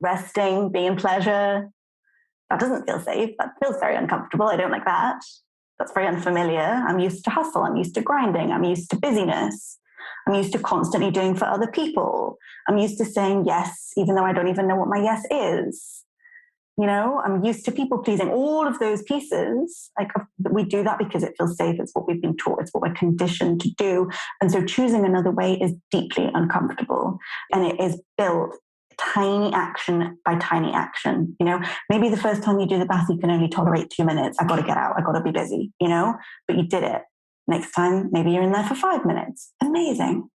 resting, being in pleasure. That doesn't feel safe. That feels very uncomfortable. I don't like that. That's very unfamiliar. I'm used to hustle. I'm used to grinding. I'm used to busyness. I'm used to constantly doing for other people. I'm used to saying yes, even though I don't even know what my yes is. I'm used to people pleasing. All of those pieces, we do that because it feels safe. It's what we've been taught. It's what we're conditioned to do. And so choosing another way is deeply uncomfortable. And it is built tiny action by tiny action. Maybe the first time you do the bath, you can only tolerate 2 minutes. I got to get out. I got to be busy, but you did it. Next time, maybe you're in there for 5 minutes. Amazing.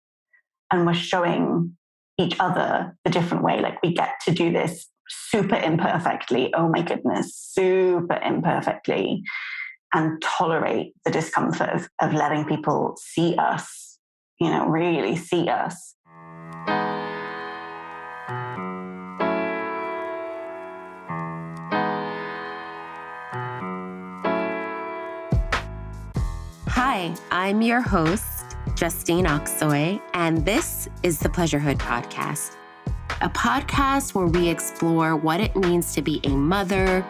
And we're showing each other the different way. Like, we get to do this super imperfectly. Oh my goodness, super imperfectly, and tolerate the discomfort of letting people see us, really see us. Hi, I'm your host, Justine Oxoy, and this is the Pleasurehood Podcast, a podcast where we explore what it means to be a mother,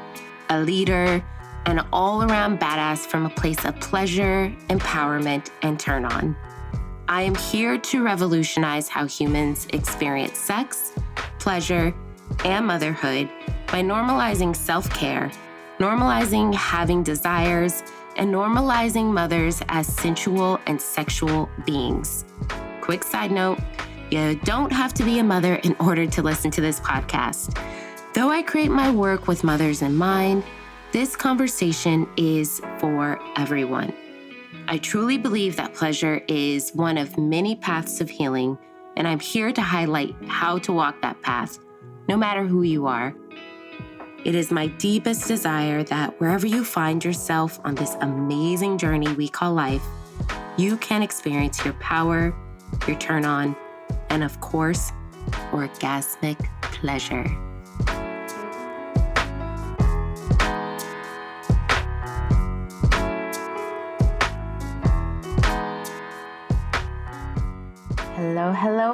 a leader, and an all-around badass from a place of pleasure, empowerment, and turn on. I am here to revolutionize how humans experience sex, pleasure, and motherhood by normalizing self-care, normalizing having desires, and normalizing mothers as sensual and sexual beings. Quick side note, you don't have to be a mother in order to listen to this podcast. Though I create my work with mothers in mind, this conversation is for everyone. I truly believe that pleasure is one of many paths of healing, and I'm here to highlight how to walk that path, no matter who you are. It is my deepest desire that wherever you find yourself on this amazing journey we call life, you can experience your power, your turn on, and of course, orgasmic pleasure.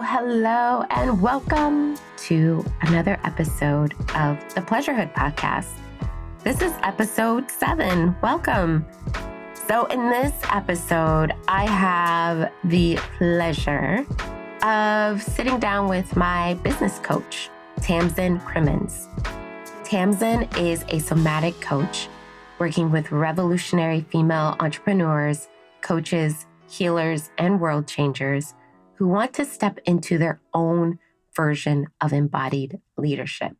Hello, and welcome to another episode of the Pleasurehood Podcast. This is episode 7. Welcome. So in this episode, I have the pleasure of sitting down with my business coach, Tamsin Crimmins. Tamsin is a somatic coach working with revolutionary female entrepreneurs, coaches, healers, and world changers who want to step into their own version of embodied leadership.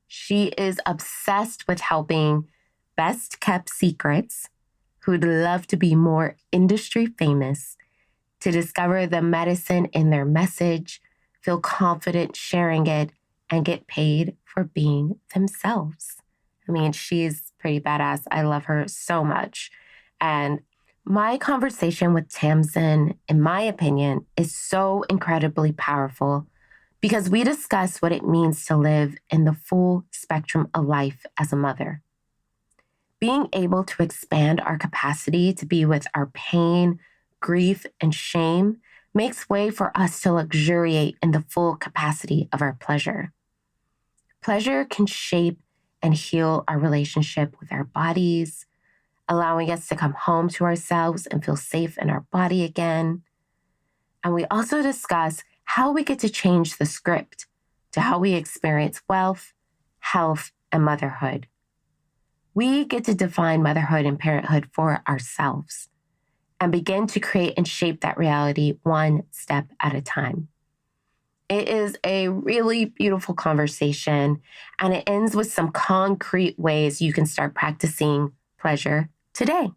She is obsessed with helping best-kept secrets who'd love to be more industry famous to discover the medicine in their message, feel confident sharing it, and get paid for being themselves. I mean, she's pretty badass. I love her so much. And my conversation with Tamsin, in my opinion, is so incredibly powerful because we discuss what it means to live in the full spectrum of life as a mother. Being able to expand our capacity to be with our pain, grief, and shame makes way for us to luxuriate in the full capacity of our pleasure. Pleasure can shape and heal our relationship with our bodies, allowing us to come home to ourselves and feel safe in our body again. And we also discuss how we get to change the script to how we experience wealth, health, and motherhood. We get to define motherhood and parenthood for ourselves and begin to create and shape that reality one step at a time. It is a really beautiful conversation, and it ends with some concrete ways you can start practicing pleasure today.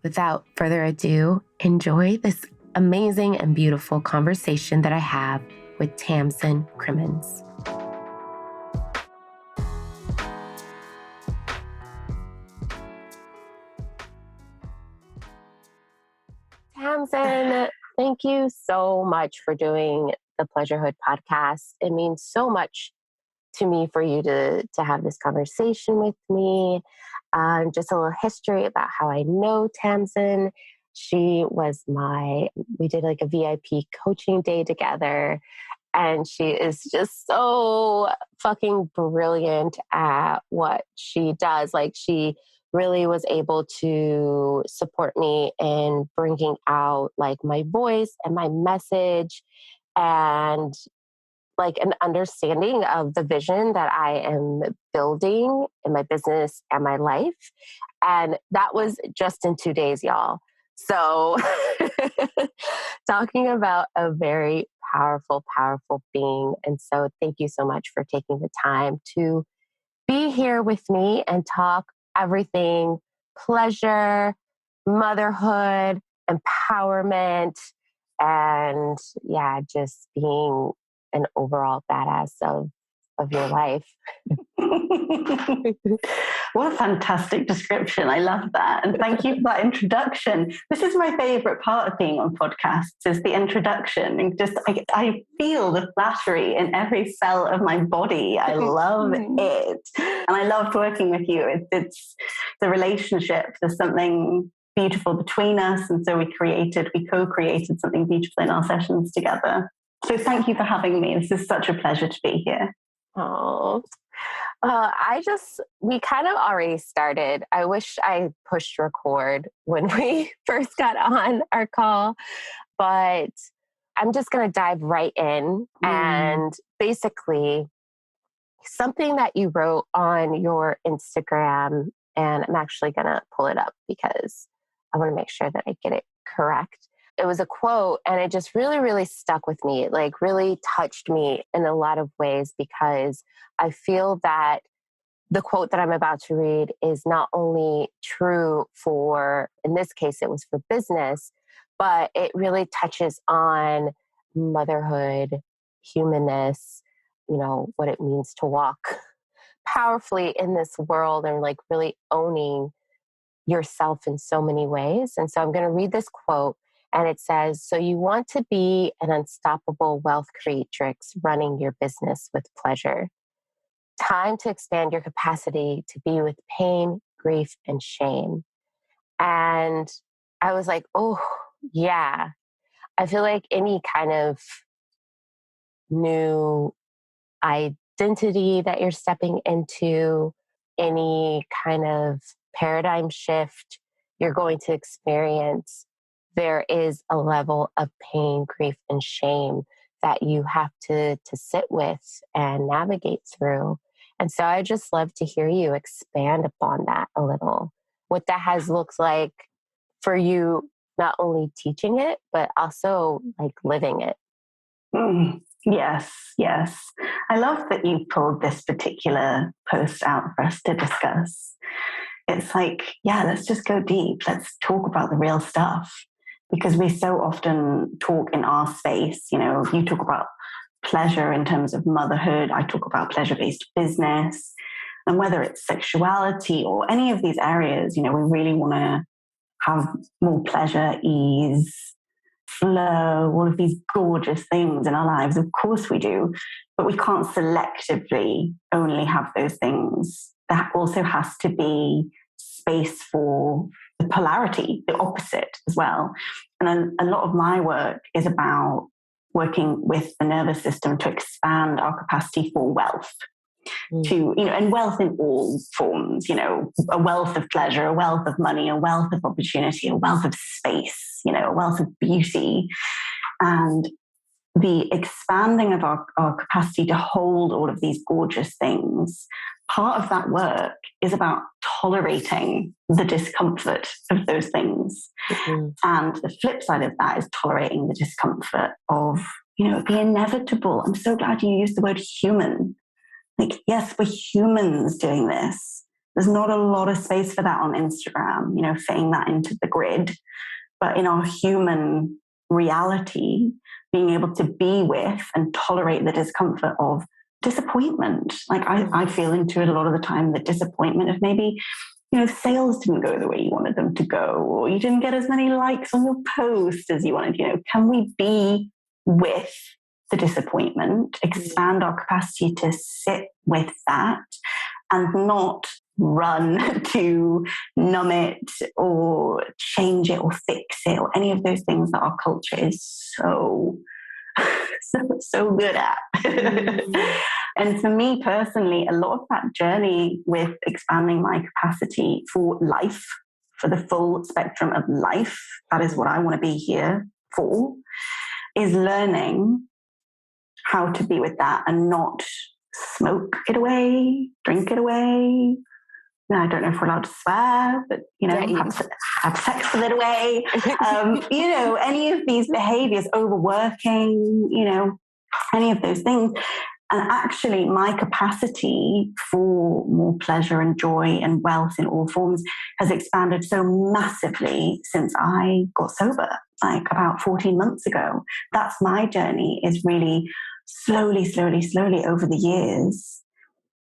Without further ado, enjoy this amazing and beautiful conversation that I have with Tamsin Crimmins. Tamsin, thank you so much for doing the Pleasurehood Podcast. It means so much to me for you to have this conversation with me. Just a little history about how I know Tamsin. We did like a VIP coaching day together. And she is just so fucking brilliant at what she does. Like, she really was able to support me in bringing out like my voice and my message and like an understanding of the vision that I am building in my business and my life. And that was just in 2 days, y'all. So talking about a very powerful, powerful being. And so thank you so much for taking the time to be here with me and talk everything pleasure, motherhood, empowerment, and yeah, just being an overall badass of your life. What a fantastic description. I love that. And thank you for that introduction. This is my favorite part of being on podcasts is the introduction. And just I feel the flattery in every cell of my body. I love it. And I loved working with you. It's the relationship. There's something beautiful between us. And so we co-created something beautiful in our sessions together. So thank you for having me. This is such a pleasure to be here. Oh, we kind of already started. I wish I pushed record when we first got on our call, but I'm just going to dive right in. And basically, something that you wrote on your Instagram, and I'm actually going to pull it up because I want to make sure that I get it correct. It was a quote, and it just really, really stuck with me. It like really touched me in a lot of ways because I feel that the quote that I'm about to read is not only true for, in this case, it was for business, but it really touches on motherhood, humanness, you know, what it means to walk powerfully in this world and like really owning yourself in so many ways. And so I'm going to read this quote. And it says, so you want to be an unstoppable wealth creatrix running your business with pleasure. Time to expand your capacity to be with pain, grief, and shame. And I was like, oh, yeah. I feel like any kind of new identity that you're stepping into, any kind of paradigm shift you're going to experience, there is a level of pain, grief, and shame that you have to sit with and navigate through. And so I just love to hear you expand upon that a little, what that has looked like for you, not only teaching it, but also like living it. Yes. I love that you pulled this particular post out for us to discuss. It's like, yeah, let's just go deep. Let's talk about the real stuff. Because we so often talk in our space, you know, you talk about pleasure in terms of motherhood, I talk about pleasure-based business, and whether it's sexuality or any of these areas, you know, we really want to have more pleasure, ease, flow, all of these gorgeous things in our lives. Of course we do, but we can't selectively only have those things. That also has to be space for the polarity, the opposite as well. And a lot of my work is about working with the nervous system to expand our capacity for wealth. To, you know, and wealth in all forms, you know, a wealth of pleasure, a wealth of money, a wealth of opportunity, a wealth of space, you know, a wealth of beauty. And the expanding of our capacity to hold all of these gorgeous things, part of that work is about tolerating the discomfort of those things. And the flip side of that is tolerating the discomfort of, you know, the inevitable. I'm so glad you used the word human. Like, yes, we're humans doing this. There's not a lot of space for that on Instagram, you know, fitting that into the grid. But in our human reality, being able to be with and tolerate the discomfort of disappointment. Like I feel into it a lot of the time, the disappointment of maybe, you know, sales didn't go the way you wanted them to go, or you didn't get as many likes on your post as you wanted. You know, can we be with the disappointment, expand our capacity to sit with that and not run to numb it or change it or fix it or any of those things that our culture is so so good at. And for me personally, a lot of that journey with expanding my capacity for life, for the full spectrum of life, that is what I want to be here for, is learning how to be with that and not smoke it away, drink it away. No, I don't know if we're allowed to swear, but, have sex with it away. Any of these behaviors, overworking, any of those things. And actually, my capacity for more pleasure and joy and wealth in all forms has expanded so massively since I got sober, like about 14 months ago. That's my journey, is really slowly over the years,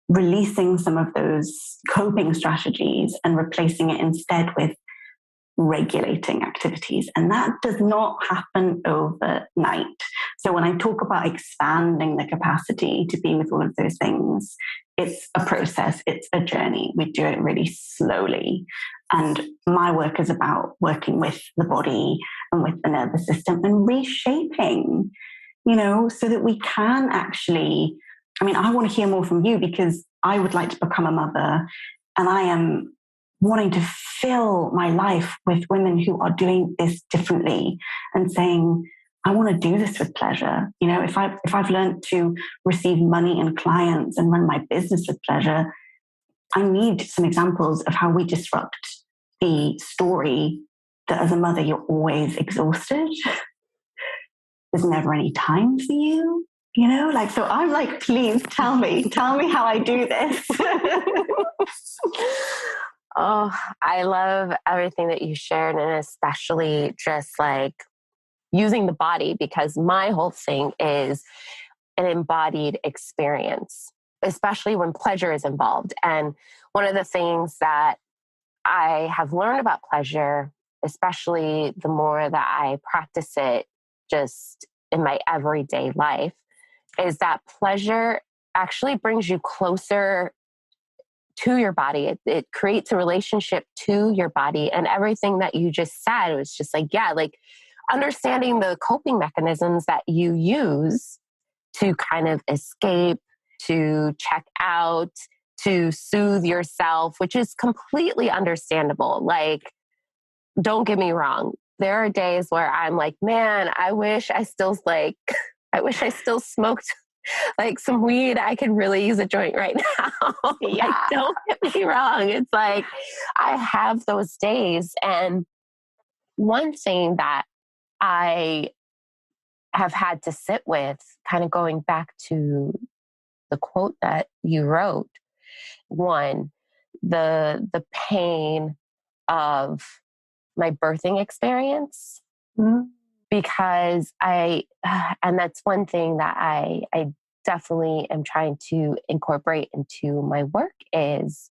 releasing some of those coping strategies and replacing it instead with regulating activities. And that does not happen overnight. So when I talk about expanding the capacity to be with all of those things, it's a process, it's a journey. We do it really slowly. And my work is about working with the body and with the nervous system and reshaping, so that we can actually, I want to hear more from you, because I would like to become a mother, and I am wanting to fill my life with women who are doing this differently and saying, I want to do this with pleasure. If I've learned to receive money and clients and run my business with pleasure, I need some examples of how we disrupt the story that as a mother, you're always exhausted. There's never any time for you, so I'm like, please tell me how I do this. Oh, I love everything that you shared, and especially just like using the body, because my whole thing is an embodied experience, especially when pleasure is involved. And one of the things that I have learned about pleasure, especially the more that I practice it just in my everyday life, is that pleasure actually brings you closer to your body. It creates a relationship to your body. And everything that you just said was just like, understanding the coping mechanisms that you use to kind of escape, to check out, to soothe yourself, which is completely understandable. Like, don't get me wrong. There are days where I'm like, man, I wish I still smoked like some weed. I could really use a joint right now. Yeah. Like, don't get me wrong. It's like, I have those days. And one thing that I have had to sit with, kind of going back to the quote that you wrote, one, the pain of my birthing experience, because and that's one thing that I definitely am trying to incorporate into my work, is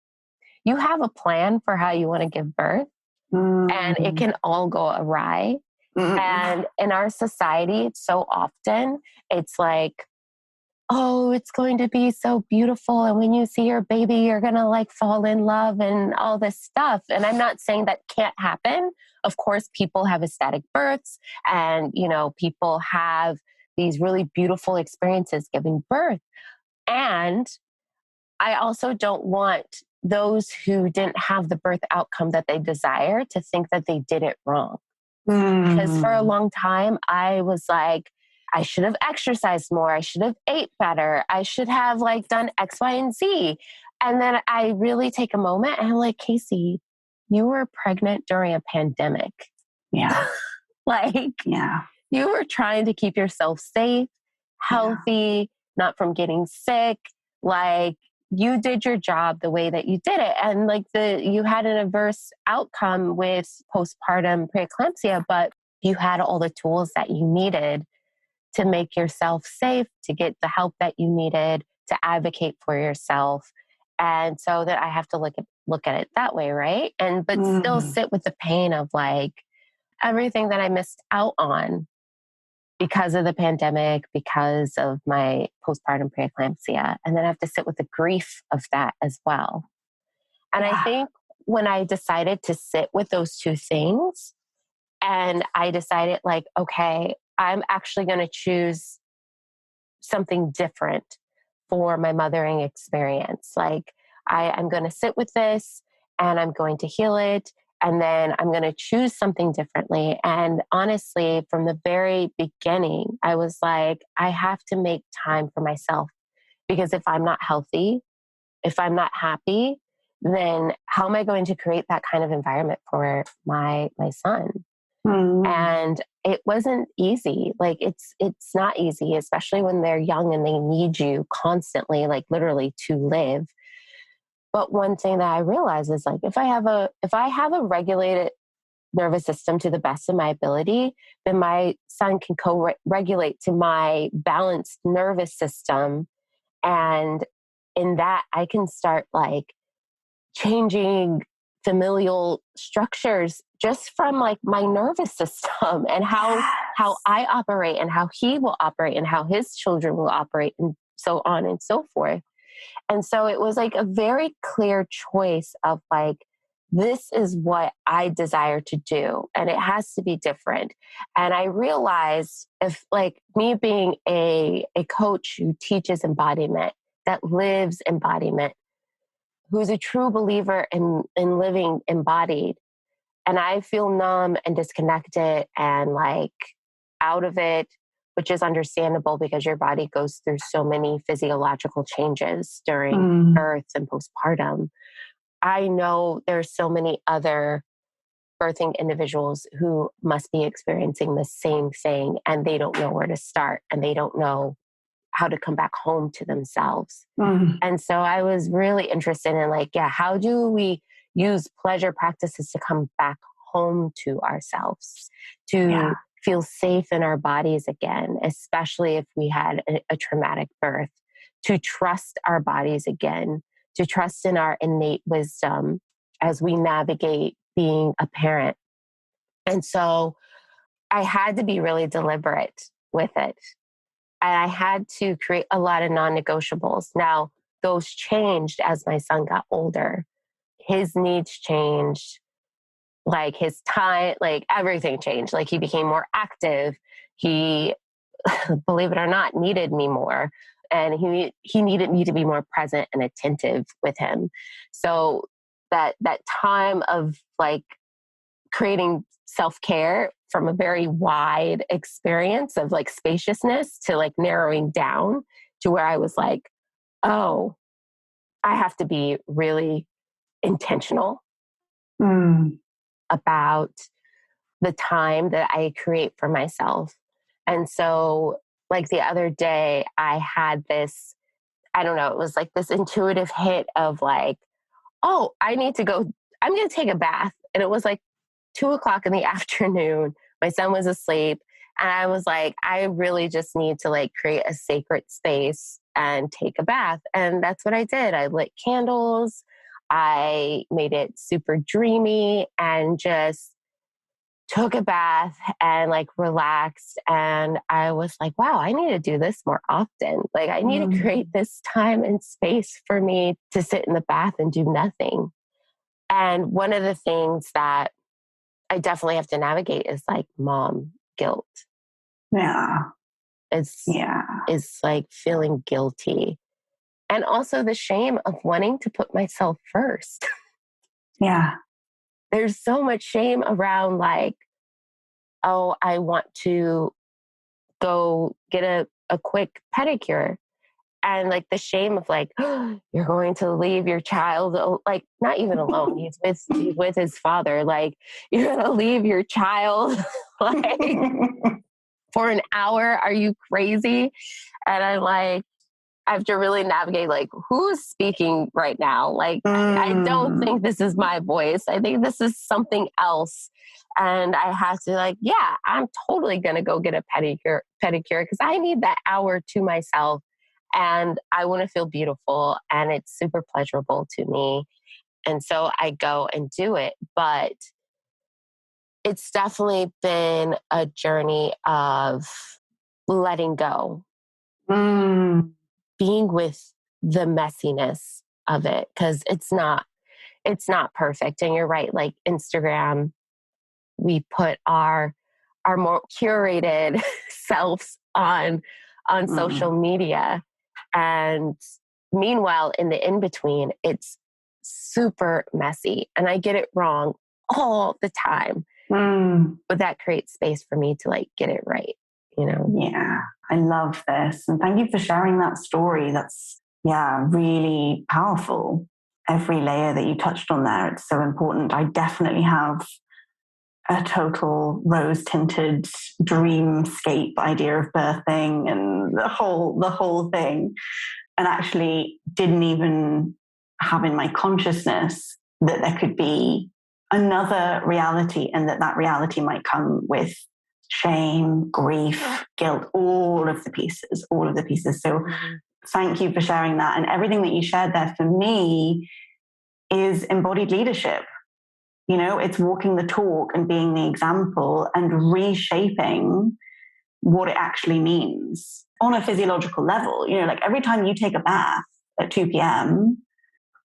you have a plan for how you want to give birth, and it can all go awry. And in our society, so often it's like, oh, it's going to be so beautiful. And when you see your baby, you're going to like fall in love and all this stuff. And I'm not saying that can't happen. Of course, people have ecstatic births, and, people have these really beautiful experiences giving birth. And I also don't want those who didn't have the birth outcome that they desire to think that they did it wrong. Because for a long time, I was like, I should have exercised more. I should have ate better. I should have like done X, Y, and Z. And then I really take a moment and I'm like, Casey, you were pregnant during a pandemic. Yeah. You were trying to keep yourself safe, healthy, not from getting sick. Like, you did your job the way that you did it. And like you had an adverse outcome with postpartum preeclampsia, but you had all the tools that you needed to make yourself safe, to get the help that you needed, to advocate for yourself. And so that I have to look at it that way, right? But still sit with the pain of like everything that I missed out on because of the pandemic, because of my postpartum preeclampsia. And then I have to sit with the grief of that as well. And I think when I decided to sit with those two things, and I decided like, okay, I'm actually going to choose something different for my mothering experience. Like, I'm going to sit with this and I'm going to heal it. And then I'm going to choose something differently. And honestly, from the very beginning, I was like, I have to make time for myself, because if I'm not healthy, if I'm not happy, then how am I going to create that kind of environment for my son? And it wasn't easy. Like, it's not easy, especially when they're young and they need you constantly, like literally to live. But one thing that I realized is, like, if I have a regulated nervous system to the best of my ability, then my son can co-regulate to my balanced nervous system. And in that, I can start like changing familial structures just from like my nervous system and how I operate and how he will operate and how his children will operate and so on and so forth. And so it was like a very clear choice of like, this is what I desire to do, and it has to be different. And I realized, if like me being a coach who teaches embodiment, that lives embodiment, who's a true believer in living embodied, and I feel numb and disconnected and like out of it, which is understandable because your body goes through so many physiological changes during birth and postpartum. I know there's so many other birthing individuals who must be experiencing the same thing, and they don't know where to start and they don't know how to come back home to themselves. And so I was really interested in like, yeah, how do we use pleasure practices to come back home to ourselves, to feel safe in our bodies again, especially if we had a traumatic birth, to trust our bodies again, to trust in our innate wisdom as we navigate being a parent. And so I had to be really deliberate with it. And I had to create a lot of non-negotiables. Now, those changed as my son got older. His needs changed, like his time, like everything changed. Like, he became more active. He, believe it or not, needed me more. And he needed me to be more present and attentive with him. So that time of like creating self-care from a very wide experience of like spaciousness to like narrowing down to where I was like, oh, I have to be really intentional about the time that I create for myself. And so like the other day I had this, I don't know, it was like this intuitive hit of like, oh, I'm going to take a bath. And it was like 2:00 in the afternoon. My son was asleep. And I was like, I really just need to like create a sacred space and take a bath. And that's what I did. I lit candles. I made it super dreamy and just took a bath and like relaxed. And I was like, wow, I need to do this more often. Like, I need to create this time and space for me to sit in the bath and do nothing. And one of the things that I definitely have to navigate is like mom guilt. Yeah. It's like feeling guilty. And also the shame of wanting to put myself first. Yeah. There's so much shame around like, oh, I want to go get a quick pedicure. And like the shame of like, oh, you're going to leave your child, like not even alone. He's with his father. Like, you're going to leave your child like for an hour. Are you crazy? And I'm like, I have to really navigate like, who's speaking right now? Like, I don't think this is my voice. I think this is something else. And I have to like, yeah, I'm totally going to go get a pedicure because I need that hour to myself. And I want to feel beautiful, and it's super pleasurable to me. And so I go and do it. But it's definitely been a journey of letting go, being with the messiness of it, because it's not perfect. And you're right, like Instagram, we put our more curated selves on on social media. And meanwhile, in the in-between, it's super messy and I get it wrong all the time. But that creates space for me to like get it right, you know? Yeah, I love this. And thank you for sharing that story. That's, really powerful. Every layer that you touched on there, it's so important. I definitely have a total rose-tinted dreamscape idea of birthing and the whole thing, and actually didn't even have in my consciousness that there could be another reality, and that reality might come with shame, grief, guilt, all of the pieces. So thank you for sharing that. And everything that you shared there for me is embodied leadership. You know, it's walking the talk and being the example and reshaping what it actually means on a physiological level. You know, like every time you take a bath at 2 p.m.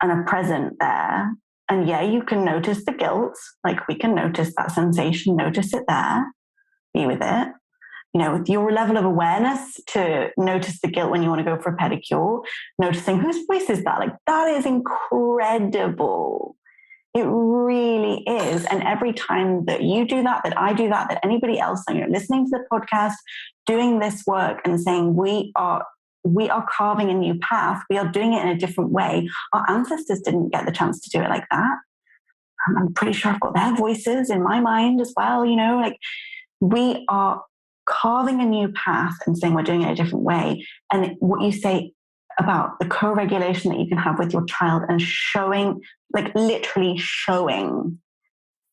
and are present there, and you can notice the guilt, like we can notice that sensation, notice it there, be with it. You know, with your level of awareness to notice the guilt when you want to go for a pedicure, noticing whose voice is that? Like, that is incredible. It really is. And every time that you do that, that I do that, that anybody else, and you're listening to the podcast, doing this work and saying, we are carving a new path. We are doing it in a different way. Our ancestors didn't get the chance to do it like that. I'm pretty sure I've got their voices in my mind as well. You know, like we are carving a new path and saying we're doing it a different way. And what you say about the co-regulation that you can have with your child and showing, like literally showing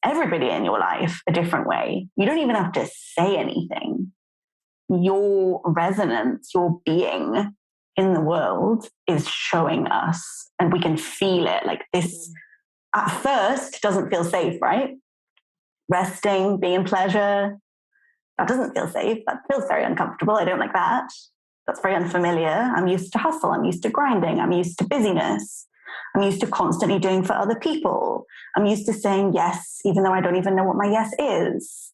everybody in your life a different way. You don't even have to say anything. Your resonance, your being in the world is showing us, and we can feel it. Like this at first doesn't feel safe, right? Resting, being in pleasure, that doesn't feel safe. That feels very uncomfortable. I don't like that. That's very unfamiliar. I'm used to hustle. I'm used to grinding. I'm used to busyness. I'm used to constantly doing for other people. I'm used to saying yes, even though I don't even know what my yes is.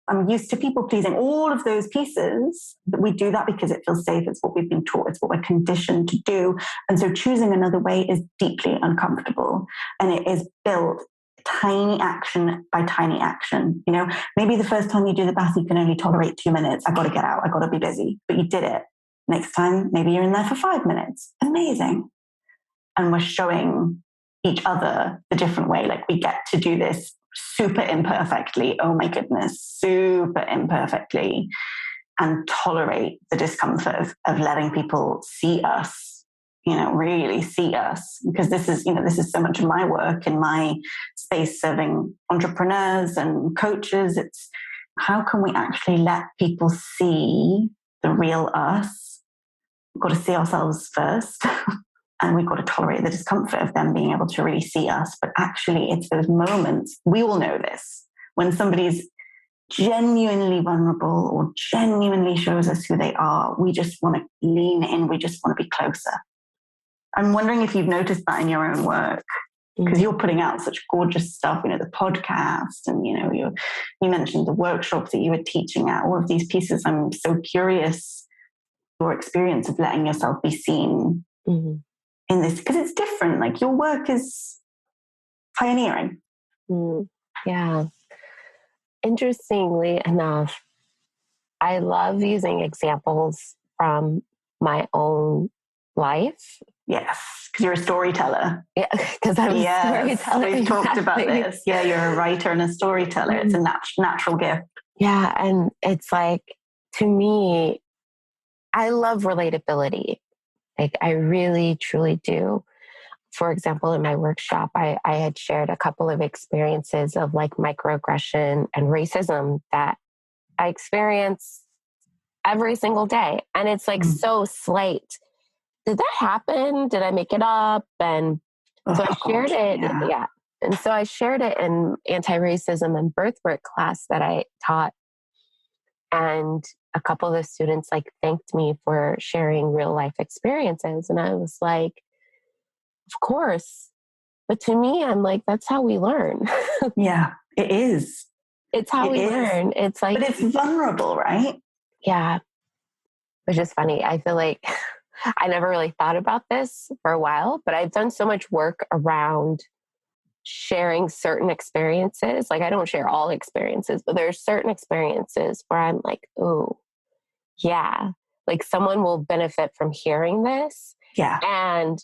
I'm used to people pleasing. All of those pieces, that we do that because it feels safe. It's what we've been taught. It's what we're conditioned to do. And so choosing another way is deeply uncomfortable. And it is built tiny action by tiny action. You know, maybe the first time you do the bath, you can only tolerate 2 minutes. I got to get out. I got to be busy. But you did it. Next time, maybe you're in there for 5 minutes. Amazing. And we're showing each other the different way. Like we get to do this super imperfectly. Oh my goodness, super imperfectly, and tolerate the discomfort of letting people see us, you know, really see us. Because this is so much of my work in my space serving entrepreneurs and coaches. It's how can we actually let people see the real us? We've got to see ourselves first. And we've got to tolerate the discomfort of them being able to really see us. But actually, it's those moments, we all know this, when somebody's genuinely vulnerable or genuinely shows us who they are, we just want to lean in, we just want to be closer. I'm wondering if you've noticed that in your own work, because you're putting out such gorgeous stuff, you know, the podcast, and, you know, you mentioned the workshops that you were teaching at, all of these pieces. I'm so curious your experience of letting yourself be seen in this, because it's different. Like your work is pioneering. Yeah. Interestingly enough, I love using examples from my own life. Yes, because you're a storyteller. Yeah, because I'm a storyteller. We've talked about this. Yeah, you're a writer and a storyteller. It's a natural gift. Yeah, and it's like, to me, I love relatability. Like I really, truly do. For example, in my workshop, I had shared a couple of experiences of like microaggression and racism that I experience every single day. And it's like so slight. Did that happen? Did I make it up? And so I shared it. Yeah. And so I shared it in anti-racism and birthwork class that I taught. And a couple of the students like thanked me for sharing real life experiences. And I was like, of course. But to me, I'm like, that's how we learn. Yeah, it is. It's how we learn. It's like, but it's vulnerable, right? Yeah. which is funny. I feel like I never really thought about this for a while, but I've done so much work around sharing certain experiences. Like I don't share all experiences, but there's certain experiences where I'm like, oh, yeah, like someone will benefit from hearing this. Yeah. And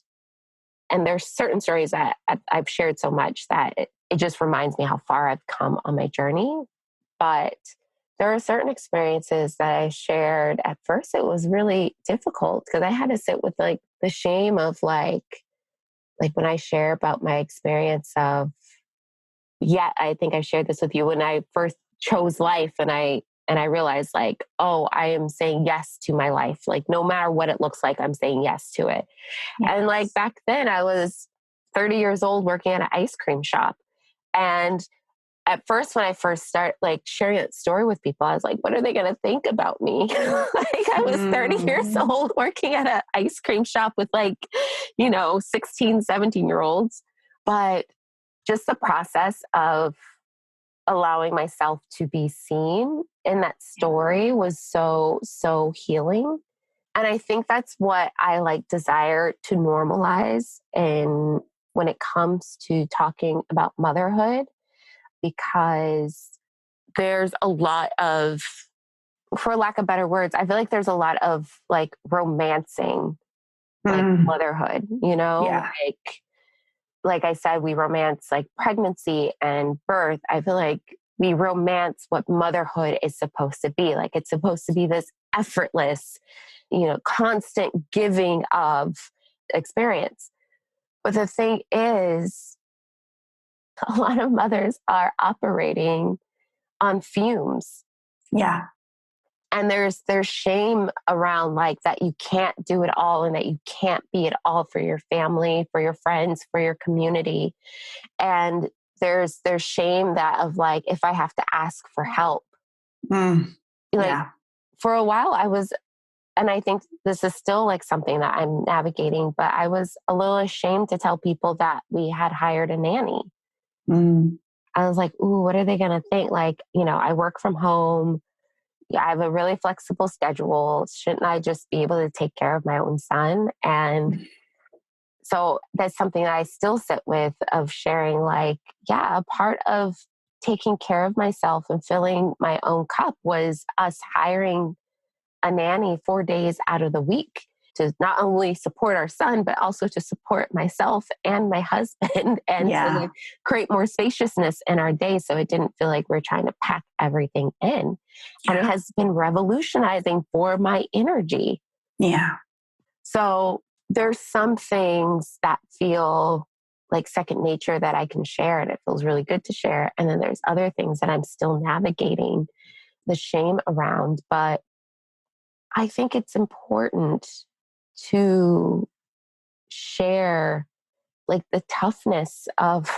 there's certain stories that I've shared so much that it just reminds me how far I've come on my journey. But there are certain experiences that I shared at first. It was really difficult because I had to sit with like the shame of like when I share about my experience of, I think I shared this with you when I first chose life and I realized like, oh, I am saying yes to my life. Like no matter what it looks like, I'm saying yes to it. Yes. And like back then I was 30 years old working at an ice cream shop. And at first, when I first start like sharing that story with people, I was like, what are they going to think about me? Like I was 30 years old working at an ice cream shop with like, 16, 17-year-olds. But just the process of allowing myself to be seen in that story was so, so healing. And I think that's what I like desire to normalize when it comes to talking about motherhood. Because there's a lot of, for lack of better words, I feel like there's a lot of like romancing like motherhood, Yeah. Like I said, we romance like pregnancy and birth. I feel like we romance what motherhood is supposed to be. Like it's supposed to be this effortless, constant giving of experience. But the thing is, a lot of mothers are operating on fumes. Yeah. And there's shame around like that you can't do it all and that you can't be it all for your family, for your friends, for your community. And there's shame that of like, if I have to ask for help. For a while I was, and I think this is still like something that I'm navigating, but I was a little ashamed to tell people that we had hired a nanny. I was like, ooh, what are they going to think? Like, I work from home. I have a really flexible schedule. Shouldn't I just be able to take care of my own son? And so that's something that I still sit with of sharing like, a part of taking care of myself and filling my own cup was us hiring a nanny 4 days out of the week to not only support our son, but also to support myself and my husband and to create more spaciousness in our day. So it didn't feel like we're trying to pack everything in. And it has been revolutionizing for my energy. Yeah. So there's some things that feel like second nature that I can share and it feels really good to share. And then there's other things that I'm still navigating the shame around. But I think it's important to share like the toughness of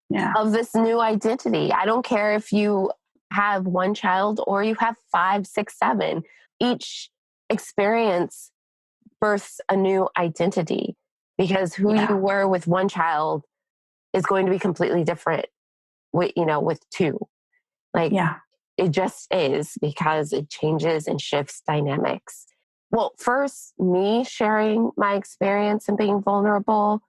this new identity. I don't care if you have one child or you have 5, 6, 7. Each experience births a new identity because who you were with one child is going to be completely different with 2. It just is because it changes and shifts dynamics. Well, first, me sharing my experience and being vulnerable,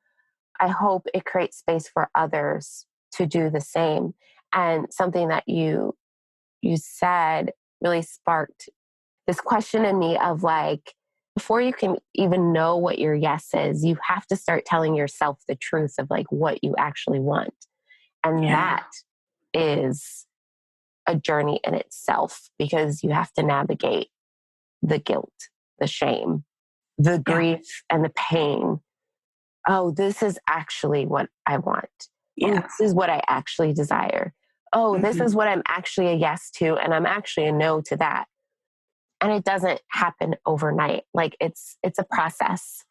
I hope it creates space for others to do the same. And something that you said really sparked this question in me of like, before you can even know what your yes is, you have to start telling yourself the truth of like what you actually want. And that is a journey in itself because you have to navigate the guilt, the shame, the grief and the pain. Oh, this is actually what I want. Oh, this is what I actually desire. Oh, this is what I'm actually a yes to. And I'm actually a no to that. And it doesn't happen overnight. Like it's a process.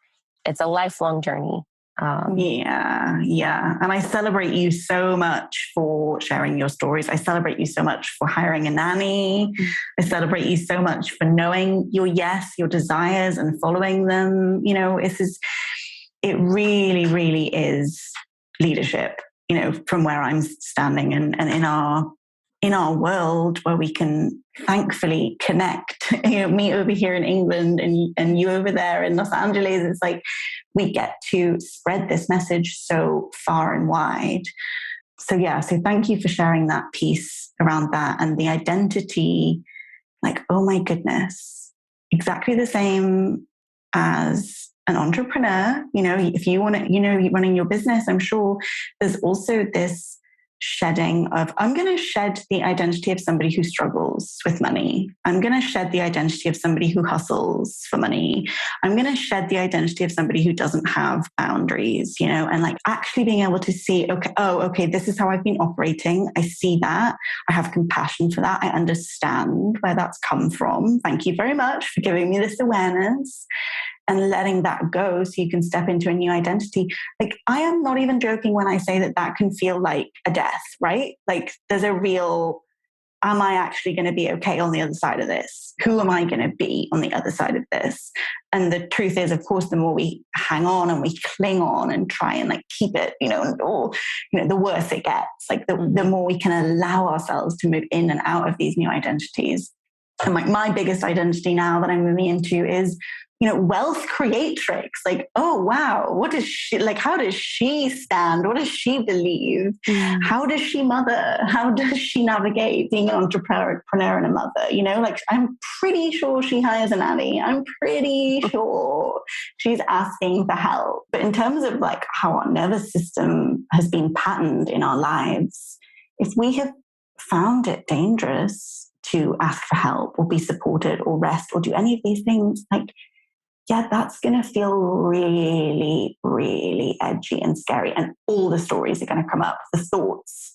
It's a lifelong journey. And I celebrate you so much for sharing your stories. I celebrate you so much for hiring a nanny. I celebrate you so much for knowing your yes, your desires and following them. It really, really is leadership, from where I'm standing and in our world where we can thankfully connect me over here in England and you over there in Los Angeles. It's like we get to spread this message so far and wide. So yeah, so thank you for sharing that piece around that and the identity. Like, oh my goodness, exactly the same as an entrepreneur. If you want to, running your business, I'm sure there's also this shedding of, I'm going to shed the identity of somebody who struggles with money. I'm going to shed the identity of somebody who hustles for money. I'm going to shed the identity of somebody who doesn't have boundaries, and like actually being able to see, okay, this is how I've been operating. I see that. I have compassion for that. I understand where that's come from. Thank you very much for giving me this awareness. And letting that go so you can step into a new identity. Like, I am not even joking when I say that can feel like a death, right? Like, there's a real, am I actually going to be okay on the other side of this? Who am I going to be on the other side of this? And the truth is, of course, the more we hang on and we cling on and try and like keep it, the worse it gets. Like, the more we can allow ourselves to move in and out of these new identities. And like my biggest identity now that I'm moving into is, wealth creatrix. Like, oh, wow. What does she, like, how does she stand? What does she believe? How does she mother? How does she navigate being an entrepreneur and a mother? Like, I'm pretty sure she hires a nanny. I'm pretty sure she's asking for help. But in terms of like how our nervous system has been patterned in our lives, if we have found it dangerous to ask for help or be supported or rest or do any of these things, like, yeah, that's going to feel really, really edgy and scary. And all the stories are going to come up. The thoughts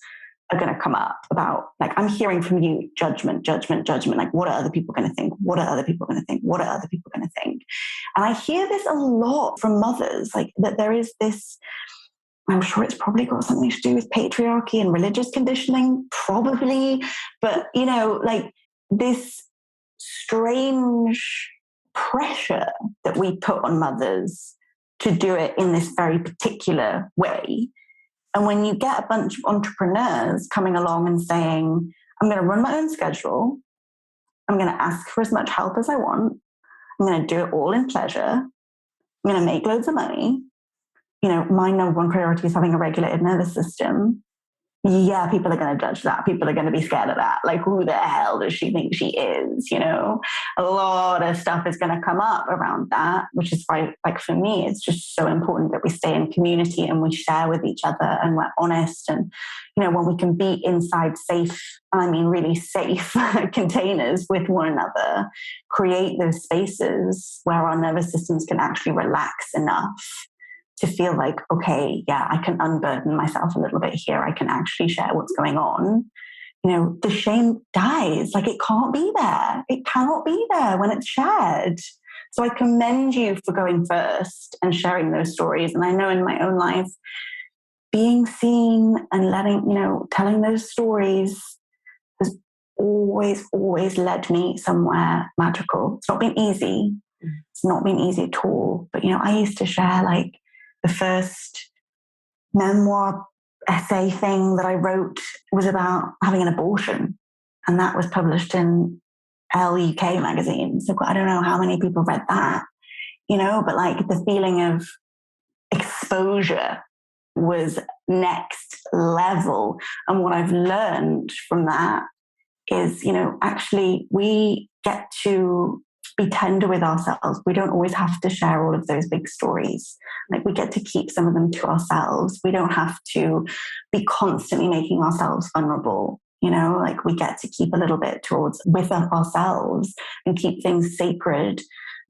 are going to come up about, like, I'm hearing from you, judgment. Like, what are other people going to think? What are other people going to think? What are other people going to think? And I hear this a lot from mothers, like that there is this, I'm sure it's probably got something to do with patriarchy and religious conditioning, probably. But, like this strange pressure that we put on mothers to do it in this very particular way. And when you get a bunch of entrepreneurs coming along and saying, I'm going to run my own schedule, I'm going to ask for as much help as I want, I'm going to do it all in pleasure, I'm going to make loads of money, my number one priority is having a regulated nervous system. Yeah, people are going to judge that. People are going to be scared of that. Like, who the hell does she think she is? A lot of stuff is going to come up around that, which is why, like, for me, it's just so important that we stay in community and we share with each other and we're honest. And, when we can be inside safe, I mean, really safe containers with one another, create those spaces where our nervous systems can actually relax enough to feel like, okay, yeah, I can unburden myself a little bit here. I can actually share what's going on. The shame dies. Like, it can't be there. It cannot be there when it's shared. So I commend you for going first and sharing those stories. And I know in my own life, being seen and telling those stories has always led me somewhere magical. It's not been easy. It's not been easy at all. But, I used to share like, the first memoir essay thing that I wrote was about having an abortion. And that was published in Elle UK magazine. So I don't know how many people read that, but like the feeling of exposure was next level. And what I've learned from that is, actually we get to be tender with ourselves. We don't always have to share all of those big stories. Like, we get to keep some of them to ourselves. We don't have to be constantly making ourselves vulnerable. Like, we get to keep a little bit with ourselves and keep things sacred.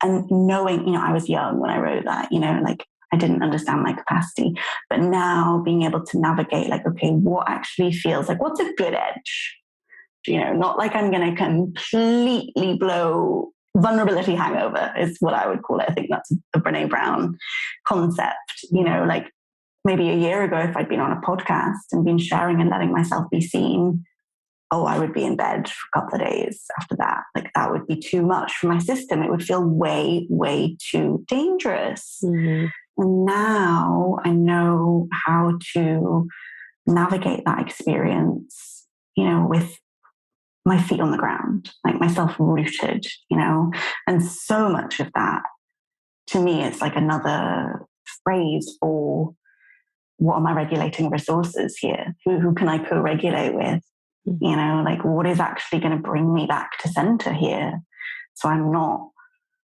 And knowing, I was young when I wrote that, like I didn't understand my capacity, but now being able to navigate, like, okay, what actually feels like, what's a good edge? Not like I'm going to completely blow. Vulnerability hangover is what I would call it. I think that's a Brené Brown concept. Like maybe a year ago, if I'd been on a podcast and been sharing and letting myself be seen, I would be in bed for a couple of days after that. Like, that would be too much for my system. It would feel way, way too dangerous. Mm-hmm. And now I know how to navigate that experience, with my feet on the ground, like myself rooted, you know? And so much of that, to me, it's like another phrase for what are my regulating resources here? Who can I co-regulate with? You know, like what is actually going to bring me back to center here? So I'm not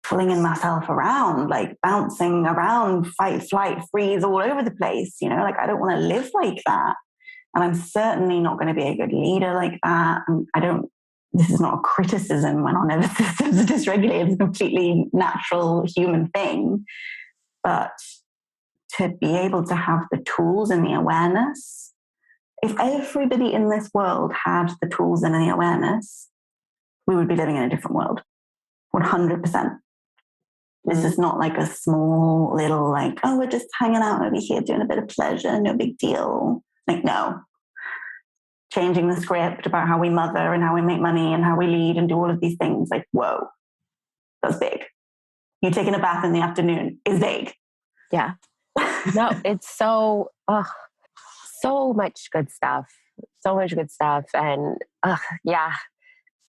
flinging myself around, like bouncing around, fight, flight, freeze all over the place. You know, like I don't want to live like that. And I'm certainly not going to be a good leader like that. And this is not a criticism when our nervous systems are dysregulated. It's a completely natural human thing. But to be able to have the tools and the awareness, if everybody in this world had the tools and the awareness, we would be living in a different world. 100%. This is not like a small little, like, oh, we're just hanging out over here doing a bit of pleasure, no big deal. Like, no. Changing the script about how we mother and how we make money and how we lead and do all of these things, like, whoa, that's big. You taking a bath in the afternoon is big. Yeah. No, it's so much good stuff. So much good stuff. And yeah,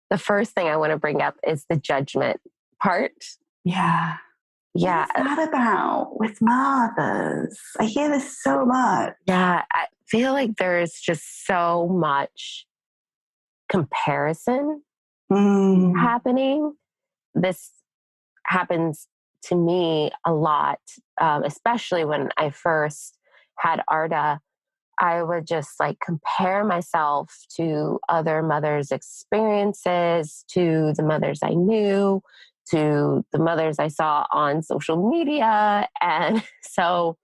the first thing I want to bring up is the judgment part. Yeah. Yeah. What's that about with mothers? I hear this so much. Yeah. I feel like there's just so much comparison happening. This happens to me a lot, especially when I first had Arda. I would just like compare myself to other mothers' experiences, to the mothers I knew, to the mothers I saw on social media. And so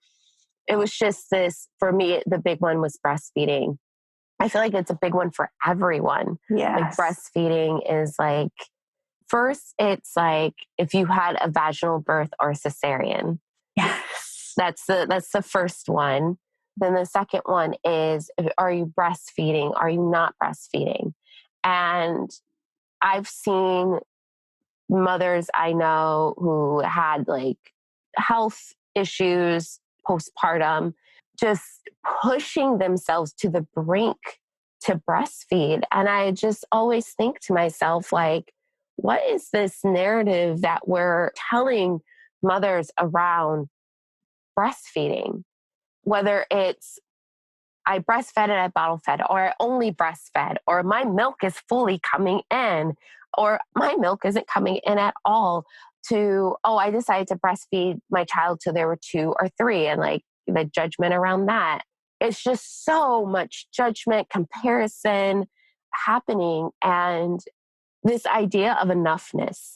it was just this, for me, the big one was breastfeeding. I feel like it's a big one for everyone. Yes. Like breastfeeding is like, first, it's like if you had a vaginal birth or a cesarean. Yes. That's the first one. Then the second one is, are you breastfeeding? Are you not breastfeeding? And I've seen mothers I know who had like health issues postpartum, just pushing themselves to the brink to breastfeed. And I just always think to myself, like, what is this narrative that we're telling mothers around breastfeeding? Whether it's I breastfed and I bottle fed, or I only breastfed, or my milk is fully coming in, or my milk isn't coming in at all, to, oh, I decided to breastfeed my child till they were 2 or 3, and like the judgment around that. It's just so much judgment, comparison happening. And this idea of enoughness,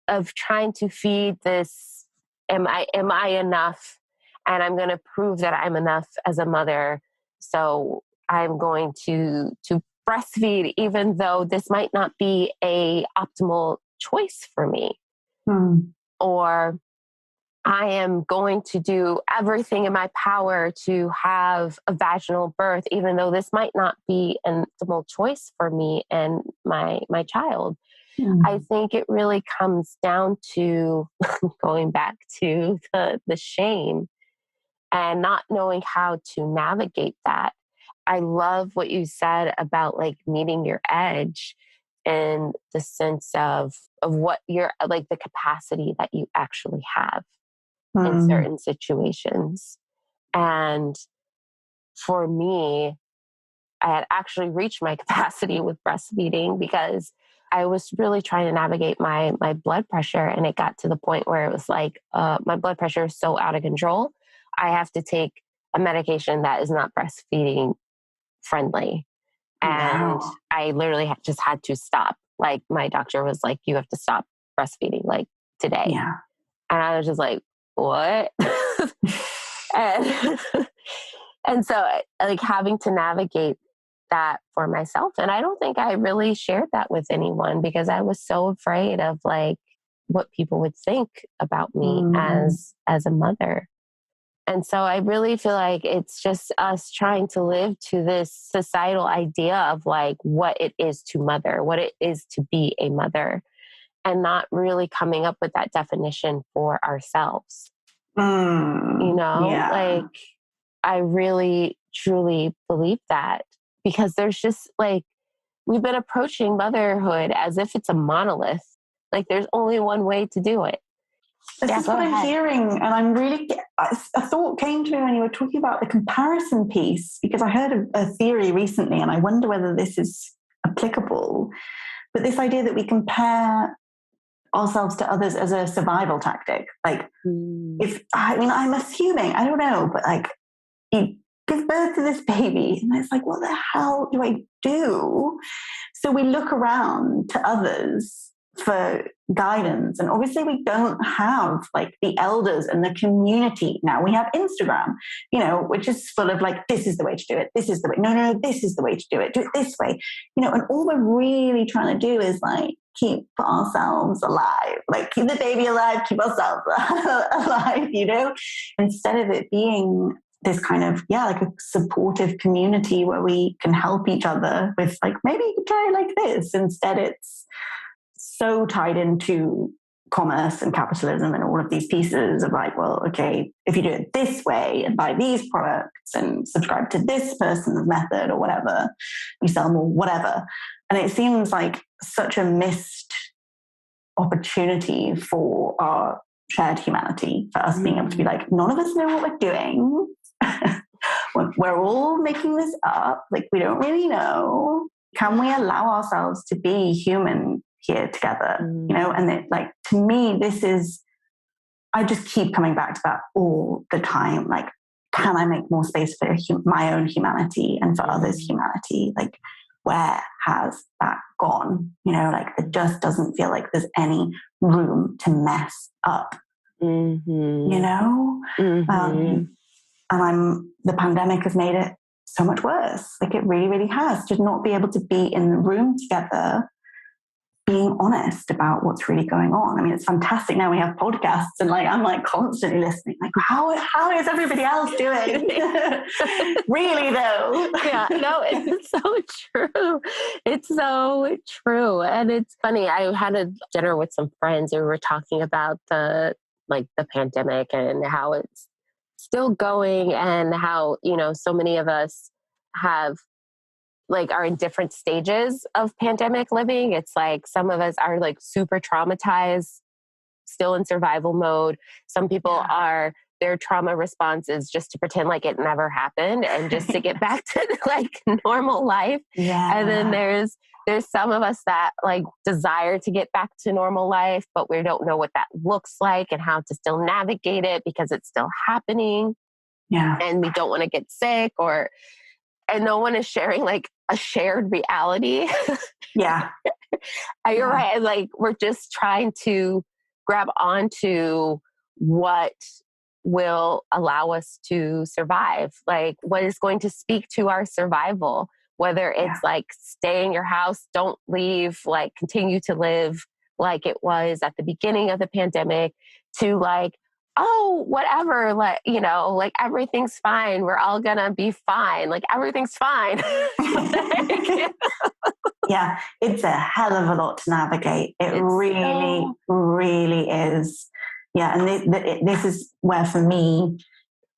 of trying to feed this, am I enough? And I'm going to prove that I'm enough as a mother. So I'm going to breastfeed, even though this might not be a optimal choice for me. Or I am going to do everything in my power to have a vaginal birth, even though this might not be an optimal choice for me and my child. I think it really comes down to going back to the shame and not knowing how to navigate that. I love what you said about like meeting your edge, in the sense of what you're like, the capacity that you actually have in certain situations. And for me, I had actually reached my capacity with breastfeeding, because I was really trying to navigate my blood pressure. And it got to the point where it was like, my blood pressure is so out of control. I have to take a medication that is not breastfeeding friendly. And I literally just had to stop. Like my doctor was like, you have to stop breastfeeding like today. Yeah. And I was just like, what? and, and so like having to navigate that for myself. And I don't think I really shared that with anyone, because I was so afraid of like what people would think about me as a mother. And so I really feel like it's just us trying to live to this societal idea of like what it is to mother, what it is to be a mother, and not really coming up with that definition for ourselves. You know, like I really, truly believe that, because there's just like, we've been approaching motherhood as if it's a monolith. Like there's only one way to do it. This is what I'm hearing, and I'm really, a thought came to me when you were talking about the comparison piece, because I heard a theory recently, and I wonder whether this is applicable, but this idea that we compare ourselves to others as a survival tactic. Like, I'm assuming, I don't know, but like, you give birth to this baby, and it's like, what the hell do I do? So we look around to others for guidance, and obviously we don't have like the elders and the community. Now we have Instagram, which is full of like, this is the way to do it, this is the way, no, this is the way to do it this way, and all we're really trying to do is like keep ourselves alive, like keep the baby alive, keep ourselves alive, instead of it being this kind of, like a supportive community where we can help each other with like, maybe you could try it like this. Instead, it's so tied into commerce and capitalism and all of these pieces of like, well, okay, if you do it this way and buy these products and subscribe to this person's method or whatever, you sell more, whatever. And it seems like such a missed opportunity for our shared humanity, for us being able to be like, none of us know what we're doing. We're all making this up. Like, we don't really know. Can we allow ourselves to be human here together? And it, like, to me, this is, I just keep coming back to that all the time. Like, can I make more space for my own humanity and for others' humanity? Like, where has that gone? Like, it just doesn't feel like there's any room to mess up. And the pandemic has made it so much worse. Like, it really, really has, to not be able to be in the room together, being honest about what's really going on. I mean, it's fantastic now we have podcasts, and like, I'm like constantly listening, like, how is everybody else doing? Really though. Yeah, no, it's so true. It's so true. And it's funny, I had a dinner with some friends and we were talking about the pandemic and how it's still going, and how, so many of us are in different stages of pandemic living. It's like some of us are like super traumatized, still in survival mode. Some people their trauma response is just to pretend like it never happened and just to get back to like normal life. Yeah. And then there's some of us that like desire to get back to normal life, but we don't know what that looks like and how to still navigate it because it's still happening. Yeah. And we don't want to get sick, and no one is sharing like a shared reality. Yeah. You're right. Like, we're just trying to grab onto what will allow us to survive. Like, what is going to speak to our survival, whether it's like stay in your house, don't leave, like continue to live like it was at the beginning of the pandemic, to like, oh, whatever, like, like everything's fine. We're all gonna be fine. Like, everything's fine. Yeah, it's a hell of a lot to navigate. It really, really is. Yeah, and this is where, for me,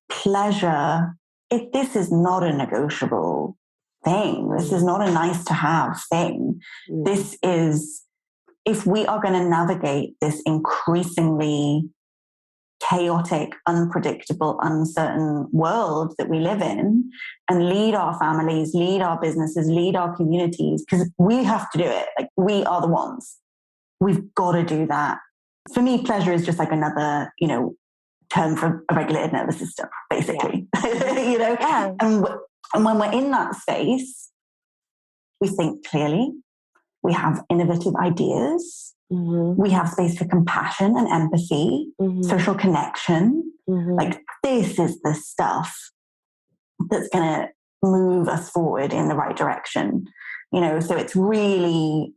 pleasure, this is not a negotiable thing. This is not a nice to have thing. This is, if we are going to navigate this increasingly chaotic, unpredictable, uncertain world that we live in, and lead our families, lead our businesses, lead our communities, because we have to do it. Like, we are the ones. We've got to do that. For me, pleasure is just like another, term for a regulated nervous system, basically. Yeah. And when we're in that space, we think clearly, we have innovative ideas, we have space for compassion and empathy, social connection. Like, this is the stuff that's going to move us forward in the right direction. So it's really,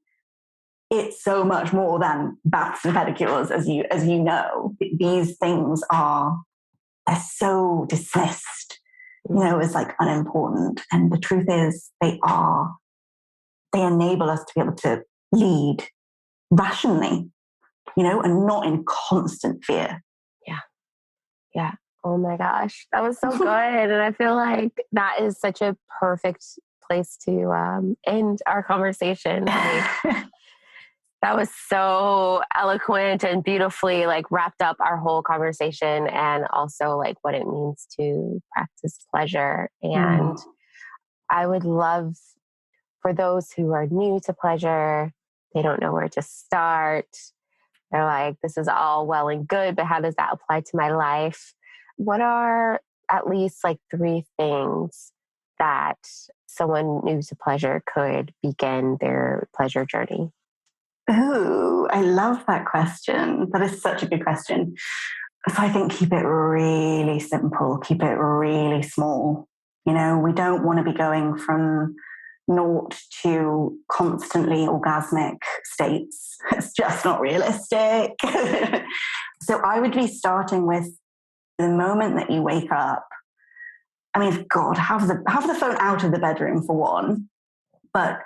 it's so much more than baths and pedicures, as you know. These things they're so dismissed, as like unimportant. And the truth is, they enable us to be able to lead rationally, and not in constant fear. Yeah. Yeah. Oh my gosh. That was so good. And I feel like that is such a perfect place to end our conversation. That was so eloquent and beautifully like wrapped up our whole conversation, and also like what it means to practice pleasure. And I would love for those who are new to pleasure, they don't know where to start. They're like, this is all well and good, but how does that apply to my life? What are at least like 3 things that someone new to pleasure could begin their pleasure journey? Ooh, I love that question. That is such a good question. So I think keep it really simple, keep it really small. You know, we don't want to be going from naught to constantly orgasmic states. It's just not realistic. So I would be starting with the moment that you wake up. I mean, God, have the phone out of the bedroom for one. But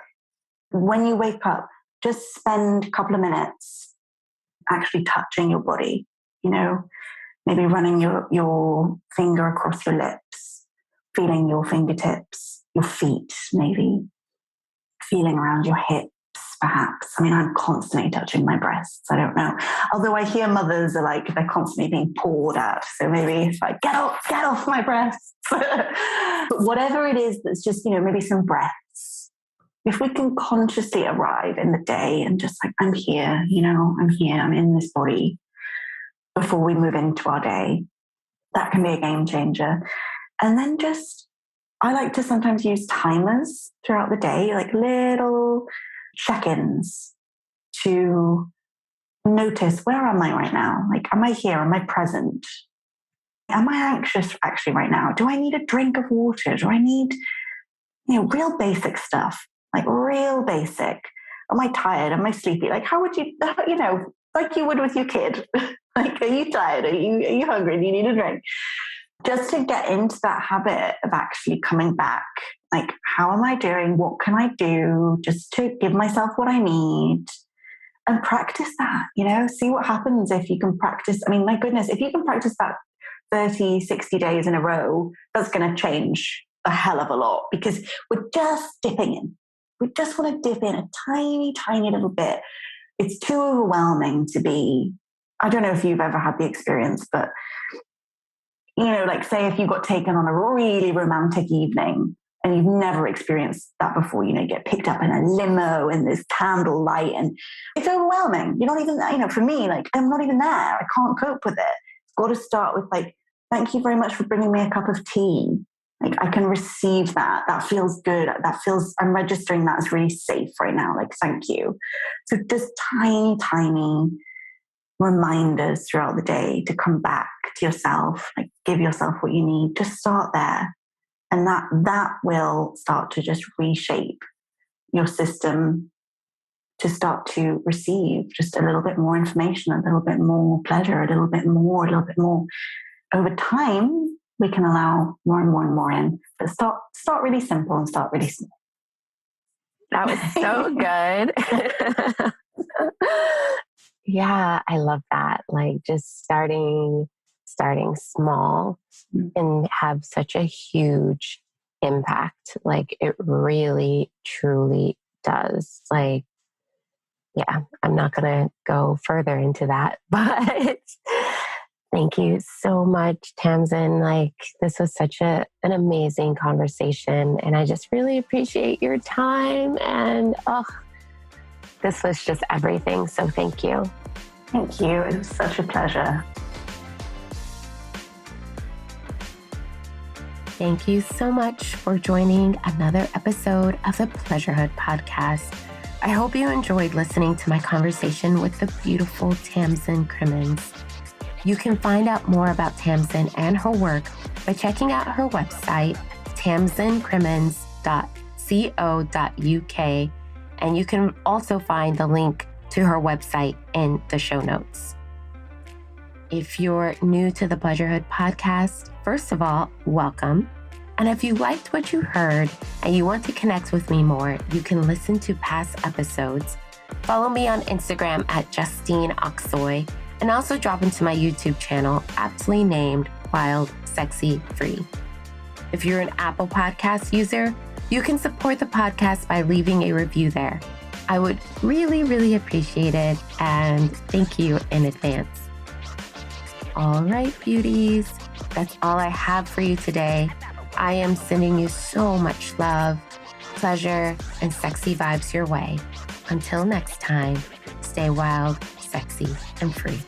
when you wake up, just spend a couple of minutes actually touching your body, you know, maybe running your finger across your lips, feeling your fingertips, your feet, maybe feeling around your hips, perhaps. I mean, I'm constantly touching my breasts. I don't know. Although I hear mothers are like, they're constantly being poured at. So maybe it's like, get off my breasts. But whatever it is that's just, you know, maybe some breaths. If we can consciously arrive in the day and just like, I'm here, you know, I'm here, I'm in this body before we move into our day, that can be a game changer. And then just, I like to sometimes use timers throughout the day, like little check-ins to notice, where am I right now? Like, am I here? Am I present? Am I anxious actually right now? Do I need a drink of water? Do I need, you know, real basic stuff? Like real basic. Am I tired? Am I sleepy? Like, how would you, you know, like you would with your kid? Like, are you tired? Are you hungry? Do you need a drink? Just to get into that habit of actually coming back. Like, how am I doing? What can I do just to give myself what I need? And practice that, you know, see what happens if you can practice. I mean, my goodness, if you can practice that 30, 60 days in a row, that's going to change a hell of a lot, because we're just dipping in. We just want to dip in a tiny, tiny little bit. It's too overwhelming to be, I don't know if you've ever had the experience, but, you know, like say if you got taken on a really romantic evening and you've never experienced that before, you know, you get picked up in a limo and there's candlelight and it's overwhelming. You're not even, you know, for me, like I'm not even there. I can't cope with it. It's got to start with like, thank you very much for bringing me a cup of tea. Like I can receive that. That feels good. That feels, I'm registering that as really safe right now. Like, thank you. So just tiny, tiny reminders throughout the day to come back to yourself, like give yourself what you need. Just start there. And that will start to just reshape your system to start to receive just a little bit more information, a little bit more pleasure, a little bit more. Over time, we can allow more and more and more in. But start really simple and start really small. That was so good. Yeah, I love that. Like just starting small and have such a huge impact. Like it really, truly does. Like, yeah, I'm not going to go further into that, but thank you so much, Tamsin. Like this was such an amazing conversation, and I just really appreciate your time. And this was just everything. So thank you. Thank you. It was such a pleasure. Thank you so much for joining another episode of the Pleasurehood podcast. I hope you enjoyed listening to my conversation with the beautiful Tamsin Crimmins. You can find out more about Tamsin and her work by checking out her website, tamsincrimmins.co.uk, and you can also find the link to her website in the show notes. If you're new to the Pleasurehood podcast, first of all, welcome. And if you liked what you heard and you want to connect with me more, you can listen to past episodes. Follow me on Instagram at Justine Oxoy, and also drop into my YouTube channel, aptly named Wild Sexy Free. If you're an Apple Podcast user, You can support the podcast by leaving a review there. I would really, really appreciate it, and thank you in advance. All right, beauties, that's all I have for you today. I am sending you so much love, pleasure, and sexy vibes your way. Until next time, stay wild, sexy, and free.